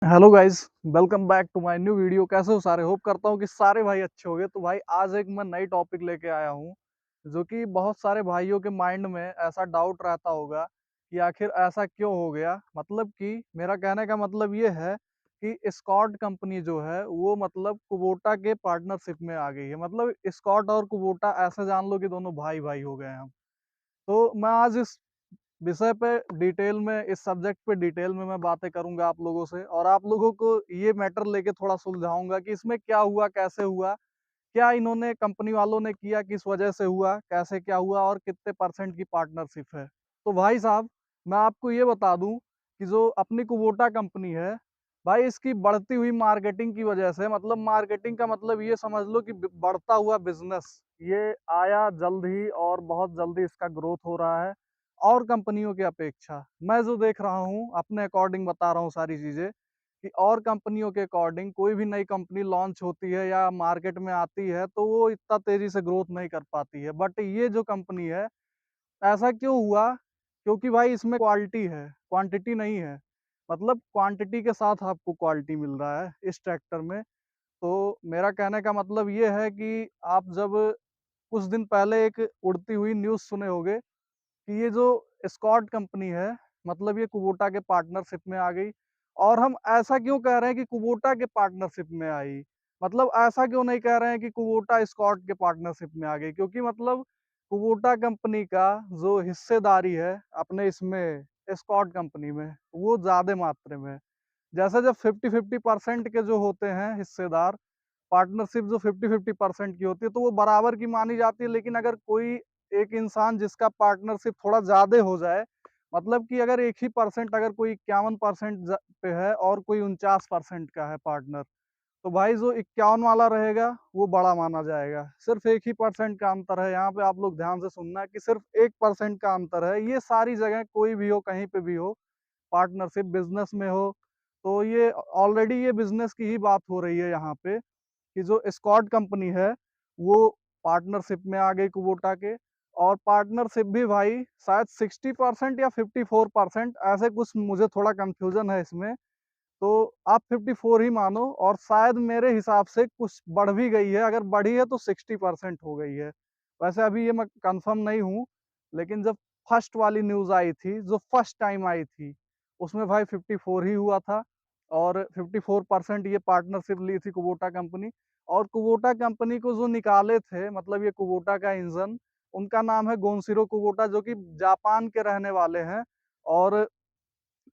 Hello guys, welcome back to my new video. कैसे हो सारे? होप करता हूँ कि सारे भाई अच्छे होंगे। तो भाई आज एक मैं नई टॉपिक लेके आया हूँ, जो कि बहुत सारे भाइयों के माइंड में ऐसा डाउट रहता होगा कि आखिर ऐसा क्यों हो गया। मतलब कि मेरा कहने का मतलब ये है कि स्कॉट कंपनी जो है वो मतलब कुबोटा के पार्टनरशिप में आ गई है। मतलब स्कॉट और कुबोटा ऐसे जान लो कि दोनों भाई भाई हो गए हैं हम। तो मैं आज इस विषय पे डिटेल में, इस सब्जेक्ट पे डिटेल में मैं बातें करूंगा आप लोगों से, और आप लोगों को ये मैटर लेके थोड़ा सुलझाऊंगा कि इसमें क्या हुआ, कैसे हुआ, क्या इन्होंने कंपनी वालों ने किया, किस वजह से हुआ, कैसे क्या हुआ और कितने परसेंट की पार्टनरशिप है। तो भाई साहब, मैं आपको ये बता दूं कि जो अपनी कुबोटा कंपनी है भाई, इसकी बढ़ती हुई मार्केटिंग की वजह से, मतलब मार्केटिंग का मतलब ये समझ लो कि बढ़ता हुआ बिजनेस ये आया जल्द ही, और बहुत जल्दी इसका ग्रोथ हो रहा है और कंपनियों की अपेक्षा। मैं जो देख रहा हूँ अपने अकॉर्डिंग बता रहा हूँ सारी चीजें, कि और कंपनियों के अकॉर्डिंग कोई भी नई कंपनी लॉन्च होती है या मार्केट में आती है तो वो इतना तेजी से ग्रोथ नहीं कर पाती है। बट ये जो कंपनी है, ऐसा क्यों हुआ? क्योंकि भाई इसमें क्वालिटी है, क्वांटिटी नहीं है। मतलब क्वांटिटी के साथ आपको क्वालिटी मिल रहा है इस ट्रैक्टर में। तो मेरा कहने का मतलब ये है कि आप जब कुछ दिन पहले एक उड़ती हुई न्यूज़ सुने होंगे कि ये जो स्कॉट कंपनी है, मतलब ये कुबोटा के पार्टनरशिप में आ गई। और हम ऐसा क्यों कह रहे हैं कि कुबोटा के पार्टनरशिप में आई? मतलब ऐसा क्यों नहीं कह रहे हैं कि कुबोटा स्कॉट के पार्टनरशिप में आ गई? क्योंकि मतलब कुबोटा कंपनी का जो हिस्सेदारी है अपने इसमें स्कॉट कंपनी में, वो ज्यादा मात्रा में है। जैसे जब 50-50% के जो होते हैं हिस्सेदार, पार्टनरशिप जो 50-50% की होती है तो वो बराबर की मानी जाती है। लेकिन अगर कोई एक इंसान जिसका पार्टनरशिप थोड़ा ज्यादा हो जाए, मतलब कि अगर एक ही परसेंट, अगर कोई 51% पे है और कोई 49% का है पार्टनर, तो भाई जो 51 वाला रहेगा वो बड़ा माना जाएगा। सिर्फ एक ही परसेंट का अंतर है। यहाँ पे आप लोग ध्यान से सुनना कि सिर्फ 1% का अंतर है। ये सारी जगह कोई भी हो, कहीं पे भी हो, पार्टनरशिप बिजनेस में हो, तो ये ऑलरेडी ये बिजनेस की ही बात हो रही है यहाँ पे, कि जो स्कॉट कंपनी है वो पार्टनरशिप में आ गई कुबोटा के। और पार्टनरशिप भी भाई शायद 60% या 54%, ऐसे कुछ, मुझे थोड़ा कंफ्यूजन है इसमें। तो आप 54 ही मानो, और शायद मेरे हिसाब से कुछ बढ़ भी गई है। अगर बढ़ी है तो 60% हो गई है। वैसे अभी ये मैं कंफर्म नहीं हूँ, लेकिन जब फर्स्ट वाली न्यूज़ आई थी, जो फर्स्ट टाइम आई थी, उसमें भाई 54 ही हुआ था। और 54% ये पार्टनरशिप ली थी कुबोटा कंपनी। और कुबोटा कंपनी को जो निकाले थे, मतलब ये कुबोटा का इंजन, उनका नाम है गोंसिरो कुबोटा, जो कि जापान के रहने वाले हैं। और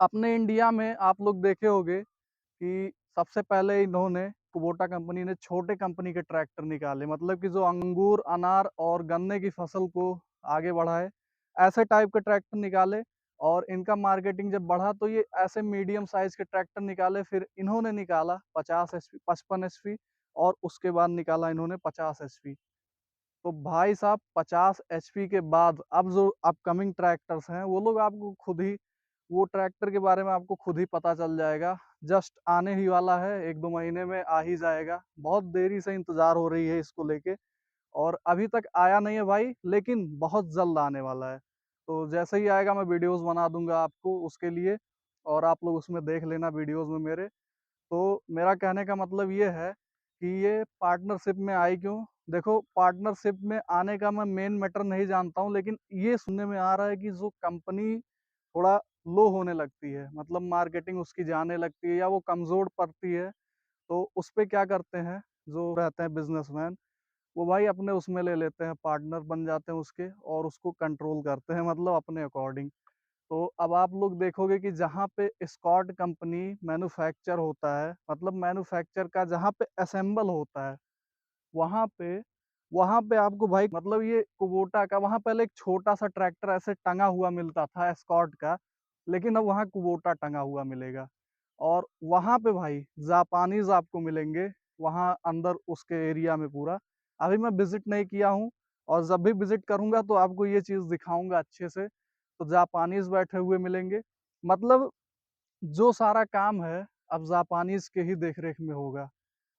अपने इंडिया में आप लोग देखे होंगे कि सबसे पहले इन्होंने, कुबोटा कंपनी ने, छोटे कंपनी के ट्रैक्टर निकाले, मतलब कि जो अंगूर, अनार और गन्ने की फसल को आगे बढ़ाए, ऐसे टाइप के ट्रैक्टर निकाले। और इनका मार्केटिंग जब बढ़ा तो ये ऐसे मीडियम साइज के ट्रैक्टर निकाले। फिर इन्होंने निकाला 50 HP, 55 HP, और उसके बाद निकाला इन्होंने 50 HP। तो भाई साहब, 50 HP के बाद अब जो अपकमिंग ट्रैक्टर्स हैं, वो लोग आपको खुद ही, वो ट्रैक्टर के बारे में आपको खुद ही पता चल जाएगा। जस्ट आने ही वाला है, 1-2 महीने में आ ही जाएगा। बहुत देरी से इंतजार हो रही है इसको लेके, और अभी तक आया नहीं है भाई, लेकिन बहुत जल्द आने वाला है। तो जैसे ही आएगा मैं वीडियोस बना दूंगा आपको उसके लिए, और आप लोग उसमें देख लेना वीडियोस में मेरे। तो मेरा कहने का मतलब ये है कि ये पार्टनरशिप में आई क्यों। देखो, पार्टनरशिप में आने का मैं मेन मैटर नहीं जानता हूँ, लेकिन ये सुनने में आ रहा है कि जो कंपनी थोड़ा लो होने लगती है, मतलब मार्केटिंग उसकी जाने लगती है या वो कमज़ोर पड़ती है, तो उस पे क्या करते हैं, जो रहते हैं बिजनेसमैन, वो भाई अपने उसमें ले लेते हैं, पार्टनर बन जाते हैं उसके, और उसको कंट्रोल करते हैं, मतलब अपने अकॉर्डिंग। तो अब आप लोग देखोगे कि जहाँ पे स्कॉट कंपनी मैन्युफैक्चर होता है, मतलब मैन्युफैक्चर का जहाँ पे असेंबल होता है, वहाँ पे वहाँ पे आपको भाई, मतलब ये कुबोटा का, वहाँ पहले एक छोटा सा ट्रैक्टर ऐसे टंगा हुआ मिलता था स्कॉट का, लेकिन अब वहाँ कुबोटा टंगा हुआ मिलेगा। और वहाँ पे भाई जापानीज आपको मिलेंगे, वहाँ अंदर उसके एरिया में पूरा। अभी मैं विजिट नहीं किया हूँ, और जब भी विजिट करूंगा तो आपको ये चीज़ दिखाऊंगा अच्छे से। तो जापानीज बैठे हुए मिलेंगे, मतलब जो सारा काम है अब जापानीज के ही देखरेख में होगा।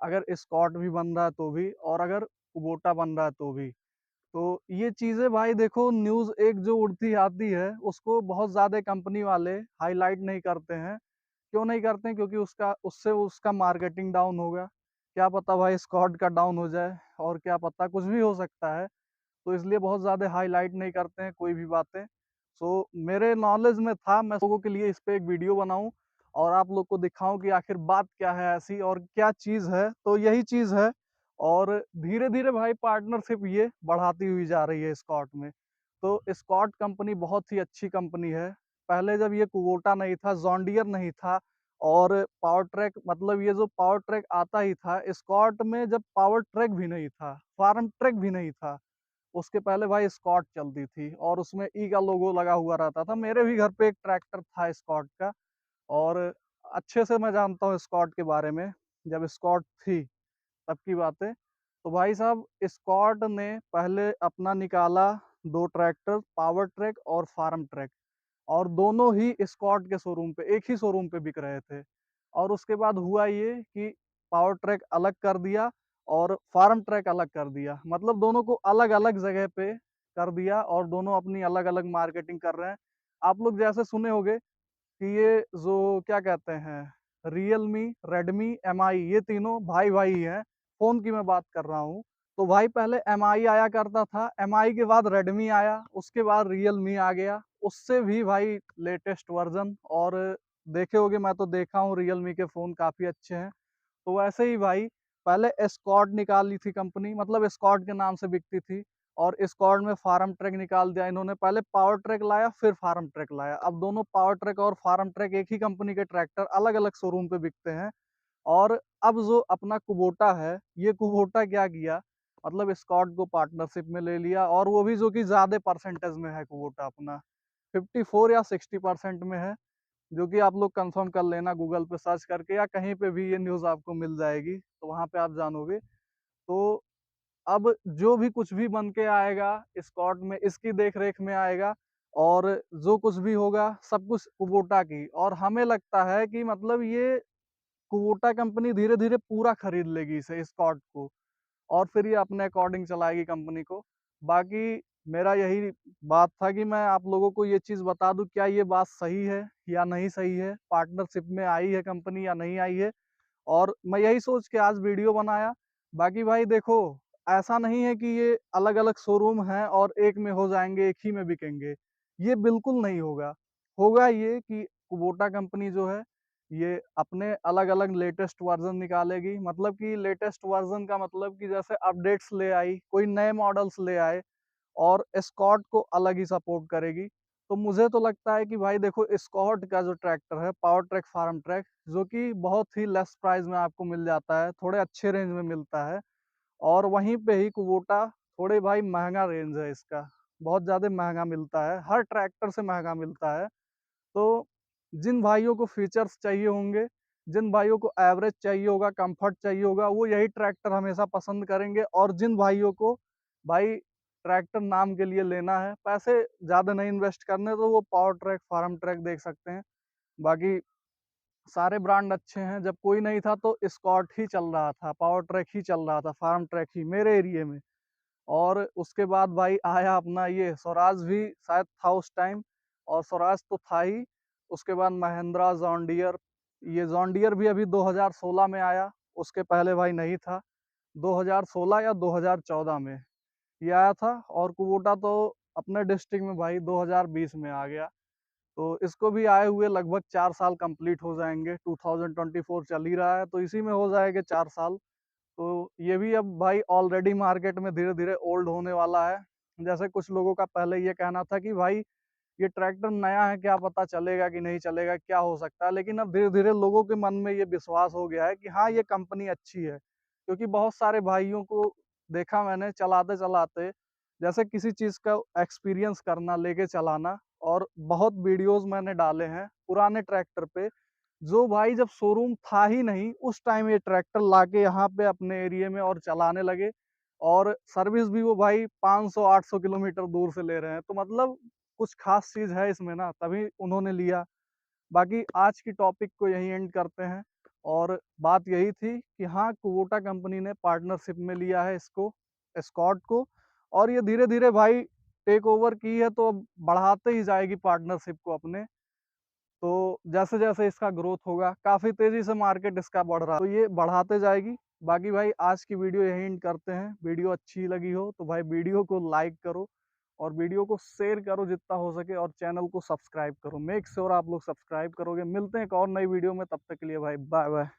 अगर स्कॉट भी बन रहा है तो भी, और अगर कुबोटा बन रहा है तो भी। तो ये चीजें भाई देखो, न्यूज एक जो उड़ती आती है उसको बहुत ज्यादा कंपनी वाले हाईलाइट नहीं करते हैं, क्यों नहीं करते हैं? क्योंकि उससे उसका मार्केटिंग डाउन होगा। क्या पता भाई स्कॉट का डाउन हो जाए, और क्या पता कुछ भी हो सकता है। तो इसलिए बहुत ज़्यादा हाइलाइट नहीं करते हैं कोई भी बातें। सो मेरे नॉलेज में था, मैं लोगों के लिए इस पे एक वीडियो बनाऊँ और आप लोग को दिखाऊँ कि आखिर बात क्या है ऐसी और क्या चीज़ है। तो यही चीज़ है, और धीरे-धीरे भाई पार्टनरशिप ये बढ़ाती हुई जा रही है स्कॉट में। तो स्कॉट कंपनी बहुत ही अच्छी कंपनी है। पहले जब ये कुबोटा नहीं था, जॉन डियर नहीं था, और पावर ट्रैक, मतलब ये जो पावर ट्रैक आता ही था, स्कॉट में जब पावर ट्रैक भी नहीं था, फार्म ट्रैक भी नहीं था, उसके पहले भाई स्कॉट चलती थी और उसमें ई का लोगो लगा हुआ रहता था। मेरे भी घर पे एक ट्रैक्टर था स्कॉट का, और अच्छे से मैं जानता हूँ स्कॉट के बारे में, जब स्कॉट थी तब की बात है। तो भाई साहब स्कॉट ने पहले अपना निकाला 2 ट्रैक्टर, पावर ट्रैक और फार्म ट्रैक, और दोनों ही स्कॉट के शोरूम पे, एक ही शोरूम पे बिक रहे थे। और उसके बाद हुआ ये कि पावर ट्रैक अलग कर दिया और फार्म ट्रैक अलग कर दिया। मतलब दोनों को अलग-अलग जगह पे कर दिया और दोनों अपनी अलग-अलग मार्केटिंग कर रहे हैं। आप लोग जैसे सुने होंगे कि ये जो क्या कहते हैं, रियलमी, रेडमी, एमआई, ये तीनों भाई-भाई हैं। फ़ोन की मैं बात कर रहा हूँ। तो भाई पहले एमआई आया करता था, एमआई के बाद रेडमी आया, उसके बाद रियलमी आ गया, उससे भी भाई लेटेस्ट वर्ज़न। और देखे होंगे, मैं तो देखा हूँ रियलमी के फ़ोन काफ़ी अच्छे हैं। तो वैसे ही भाई पहले एस्कॉर्ट निकाली थी कंपनी, मतलब एस्कॉर्ट के नाम से बिकती थी, और एस्कॉर्ट में फार्म ट्रैक निकाल दिया इन्होंने। पहले पावर ट्रैक लाया, फिर फार्म ट्रैक लाया। अब दोनों पावर ट्रैक और फार्म ट्रैक एक ही कंपनी के ट्रैक्टर अलग-अलग शोरूम पे बिकते हैं। और अब जो अपना कुबोटा है, ये कुबोटा क्या किया, मतलब एस्कॉर्ट को पार्टनरशिप में ले लिया, और वो भी जो कि ज़्यादा परसेंटेज में है कुबोटा अपना, 54 या 60% में है। जो कि आप लोग कंफर्म कर लेना गूगल पे सर्च करके, या कहीं पे भी ये न्यूज़ आपको मिल जाएगी, तो वहाँ पे आप जानोगे। तो अब जो भी कुछ भी बन के आएगा स्कॉट में, इसकी देख-रेख में आएगा, और जो कुछ भी होगा सब कुछ कुबोटा की। और हमें लगता है कि मतलब ये कुबोटा कंपनी धीरे-धीरे पूरा खरीद लेगी इसे, स्कॉट को, और फिर ये अपने अकॉर्डिंग चलाएगी कंपनी को। बाकी मेरा यही बात था कि मैं आप लोगों को ये चीज़ बता दूँ, क्या ये बात सही है या नहीं सही है? पार्टनरशिप में आई है कंपनी या नहीं आई है? और मैं यही सोच के आज वीडियो बनाया। बाकी भाई देखो, ऐसा नहीं है कि ये अलग-अलग शोरूम हैं और एक में हो जाएँगे, एक ही में बिकेंगे। ये बिल्कुल नहीं होगा। होगा ये कि कुबोटा कंपनी जो है, ये अपने अलग-अलग लेटेस्ट वर्ज़न निकालेगी। मतलब कि लेटेस्ट वर्ज़न का मतलब कि जैसे अपडेट्स ले आई, कोई नए मॉडल्स ले आए, और एस्कॉर्ट को अलग ही सपोर्ट करेगी। तो मुझे तो लगता है कि भाई देखो, एस्कॉर्ट का जो ट्रैक्टर है, पावर ट्रैक, फार्म ट्रैक, जो कि बहुत ही लेस प्राइस में आपको मिल जाता है, थोड़े अच्छे रेंज में मिलता है। और वहीं पे ही कुबोटा थोड़े भाई महँगा रेंज है इसका, बहुत ज़्यादा महँगा मिलता है, हर ट्रैक्टर से महँगा मिलता है। तो जिन भाइयों को फीचर्स चाहिए होंगे, जिन भाइयों को एवरेज चाहिए होगा, कम्फर्ट चाहिए होगा, वो यही ट्रैक्टर हमेशा पसंद करेंगे। और जिन भाइयों को भाई ट्रैक्टर नाम के लिए लेना है, पैसे ज़्यादा नहीं इन्वेस्ट करने, तो वो पावर ट्रैक, फार्म ट्रैक देख सकते हैं। बाकी सारे ब्रांड अच्छे हैं। जब कोई नहीं था तो स्कॉट ही चल रहा था, पावर ट्रैक ही चल रहा था, फार्म ट्रैक ही मेरे एरिये में। और उसके बाद भाई आया अपना ये स्वराज भी शायद था उस टाइम, और स्वराज तो था ही। उसके बाद महिंद्रा, जॉन डियर, ये जॉन डियर भी अभी 2016 में आया, उसके पहले भाई नहीं था। 2016 या 2014 में ये आया था। और कुबोटा तो अपने डिस्ट्रिक्ट में भाई 2020 में आ गया। तो इसको भी आए हुए लगभग 4 साल कंप्लीट हो जाएँगे, 2024 चल ही रहा है, तो इसी में हो जाएँगे 4 साल। तो ये भी अब भाई ऑलरेडी मार्केट में धीरे-धीरे ओल्ड होने वाला है। जैसे कुछ लोगों का पहले ये कहना था कि भाई ये ट्रैक्टर नया है, क्या पता चलेगा कि नहीं चलेगा, क्या हो सकता है? लेकिन अब धीरे-धीरे लोगों के मन में ये विश्वास हो गया है कि हाँ, ये कंपनी अच्छी है। क्योंकि बहुत सारे भाइयों को देखा मैंने चलाते-चलाते, जैसे किसी चीज़ का एक्सपीरियंस करना, लेके चलाना, और बहुत वीडियोज़ मैंने डाले हैं पुराने ट्रैक्टर पे, जो भाई जब शोरूम था ही नहीं, उस टाइम ये ट्रैक्टर लाके यहाँ पे अपने एरिये में और चलाने लगे। और सर्विस भी वो भाई 500-800 किलोमीटर दूर से ले रहे हैं। तो मतलब कुछ ख़ास चीज़ है इसमें ना, तभी उन्होंने लिया। बाकी आज की टॉपिक को यहीं एंड करते हैं, और बात यही थी कि हाँ, कुबोटा कंपनी ने पार्टनरशिप में लिया है इसको, एस्कॉर्ट को, और ये धीरे-धीरे भाई टेक ओवर की है, तो अब बढ़ाते ही जाएगी पार्टनरशिप को अपने। तो जैसे-जैसे इसका ग्रोथ होगा, काफ़ी तेज़ी से मार्केट इसका बढ़ रहा है, तो ये बढ़ाते जाएगी। बाकी भाई आज की वीडियो यहीं एंड करते हैं। वीडियो अच्छी लगी हो तो भाई वीडियो को लाइक करो और वीडियो को शेयर करो जितना हो सके और चैनल को सब्सक्राइब करो। मेक श्योर आप लोग सब्सक्राइब करोगे। मिलते हैं एक और नई वीडियो में, तब तक के लिए भाई बाय-बाय।